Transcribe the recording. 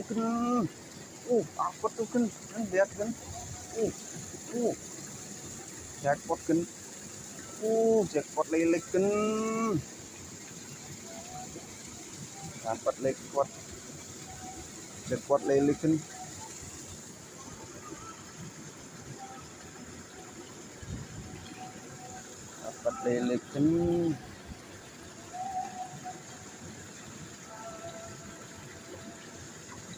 kan. Apa tuh kan? Lihat kan. Uh, uh, jackpot kan. Jackpot lilik kan. Dapat jackpot lilik kan. Dapat lilik kan.